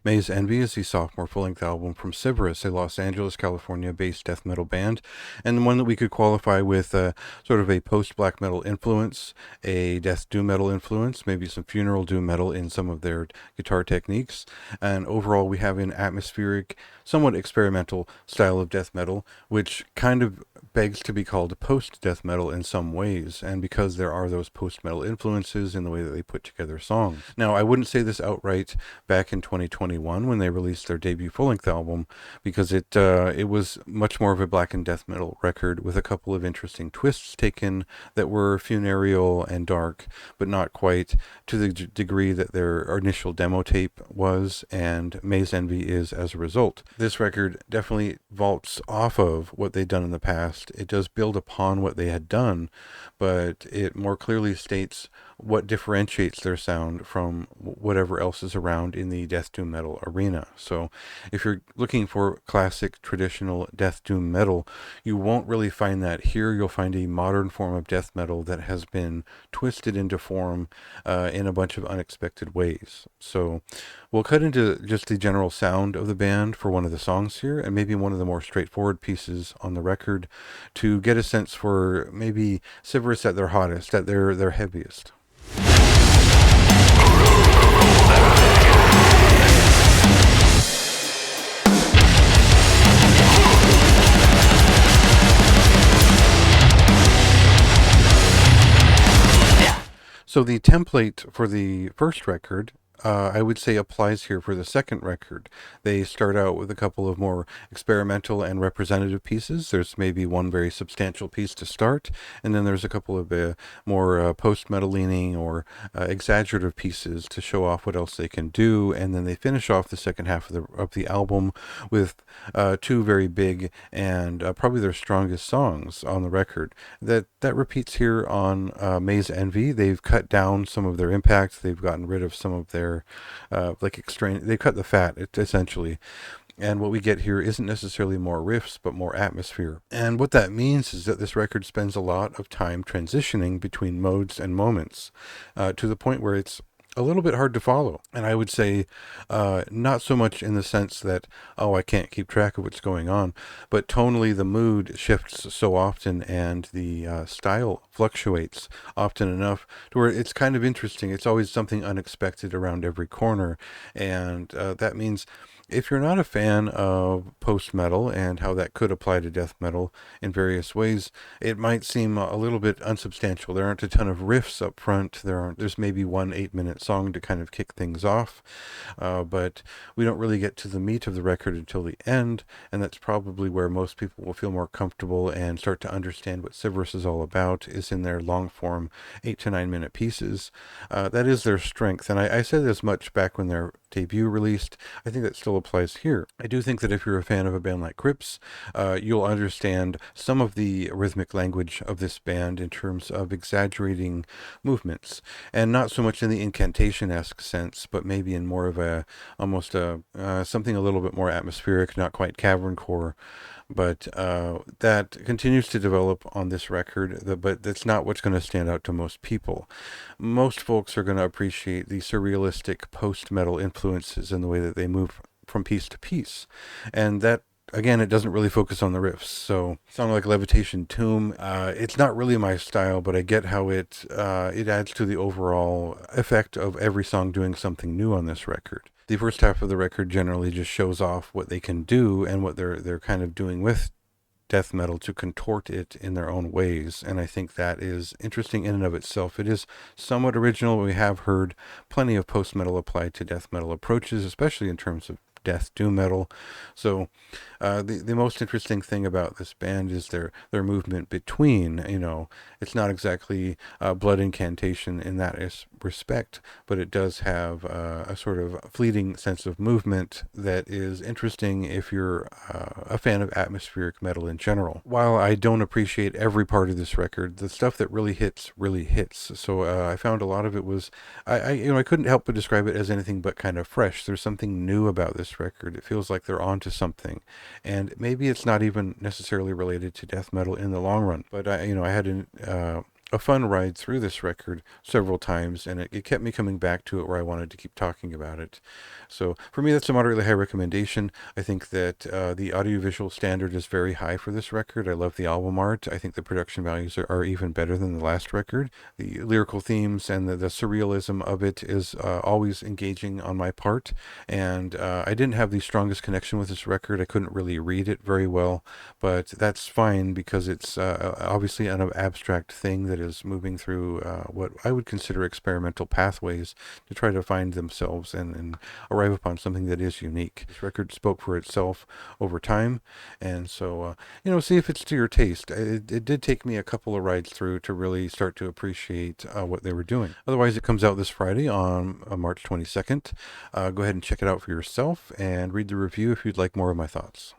May's Envy is the sophomore full-length album from Civerous, a Los Angeles, California-based death metal band, and one that we could qualify with sort of a post-black metal influence, a death doom metal influence, maybe some funeral doom metal in some of their guitar techniques, and overall we have an atmospheric, somewhat experimental style of death metal, which kind of begs to be called post-death metal in some ways, and because there are those post-metal influences in the way that they put together songs. Now, I wouldn't say this outright back in 2021 when they released their debut full-length album, because it was much more of a black and death metal record with a couple of interesting twists taken that were funereal and dark, but not quite to the degree that their initial demo tape was, and May's Envy is as a result. This record definitely vaults off of what they'd done in the past. It does build upon what they had done, but it more clearly states what differentiates their sound from whatever else is around in the death doom metal arena. So if you're looking for classic traditional death doom metal, you won't really find that here. You'll find a modern form of death metal that has been twisted into form in a bunch of unexpected ways. So we'll cut into just the general sound of the band for one of the songs here, and maybe one of the more straightforward pieces on the record, to get a sense for maybe Civerous at their hottest, at their heaviest. So the template for the first record, I would say, applies here for the second record. They start out with a couple of more experimental and representative pieces. There's maybe one very substantial piece to start, and then there's a couple of more post-metal leaning or exaggerative pieces to show off what else they can do, and then they finish off the second half of the album with two very big and probably their strongest songs on the record. That repeats here on May's Envy. They've cut down some of their impact. They've gotten rid of some of their they cut the fat, essentially. And what we get here isn't necessarily more riffs, but more atmosphere. And what that means is that this record spends a lot of time transitioning between modes and moments, to the point where it's a little bit hard to follow. And I would say not so much in the sense that, oh, I can't keep track of what's going on, but tonally the mood shifts so often and the style fluctuates often enough to where it's kind of interesting. It's always something unexpected around every corner. And that means if you're not a fan of post-metal and how that could apply to death metal in various ways, it might seem a little bit unsubstantial. There aren't a ton of riffs up front. There's maybe one 8-minute song to kind of kick things off, but we don't really get to the meat of the record until the end, and that's probably where most people will feel more comfortable and start to understand what Civerous is all about, is in their long-form 8 to 9-minute pieces. That is their strength, and I said as much back when their debut released. I think that still applies here. I do think that if you're a fan of a band like Crips, you'll understand some of the rhythmic language of this band in terms of exaggerating movements, and not so much in the incantation-esque sense, but maybe in more of a almost something a little bit more atmospheric, not quite cavern core. But that continues to develop on this record, but that's not what's going to stand out to most people. Most folks are going to appreciate the surrealistic post-metal influences in the way that they move from piece to piece. And that, again, it doesn't really focus on the riffs. So, a song like Levitation Tomb, it's not really my style, but I get how it adds to the overall effect of every song doing something new on this record. The first half of the record generally just shows off what they can do and what they're kind of doing with death metal to contort it in their own ways, and I think that is interesting in and of itself. It is somewhat original. We have heard plenty of post-metal applied to death metal approaches, especially in terms of death doom metal. So the most interesting thing about this band is their movement between, it's not exactly blood incantation in that respect, but it does have a sort of fleeting sense of movement that is interesting if you're a fan of atmospheric metal in general. While I don't appreciate every part of this record, the stuff that really hits. So I found a lot of it was, I couldn't help but describe it as anything but kind of fresh. There's something new about this record. It feels like they're onto something, and maybe it's not even necessarily related to death metal in the long run. But I had a a fun ride through this record several times, and it kept me coming back to it where I wanted to keep talking about it. So for me, that's a moderately high recommendation. I think that the audiovisual standard is very high for this record. I love the album art. I think the production values are even better than the last record. The lyrical themes and the surrealism of it is always engaging on my part. And I didn't have the strongest connection with this record. I couldn't really read it very well, but that's fine because it's obviously an abstract thing that is moving through what I would consider experimental pathways to try to find themselves and arrive upon something that is unique. This record spoke for itself over time, and so see if it's to your taste. It did take me a couple of rides through to really start to appreciate what they were doing. Otherwise, it comes out this Friday on March 22nd. Go ahead and check it out for yourself and read the review if you'd like more of my thoughts.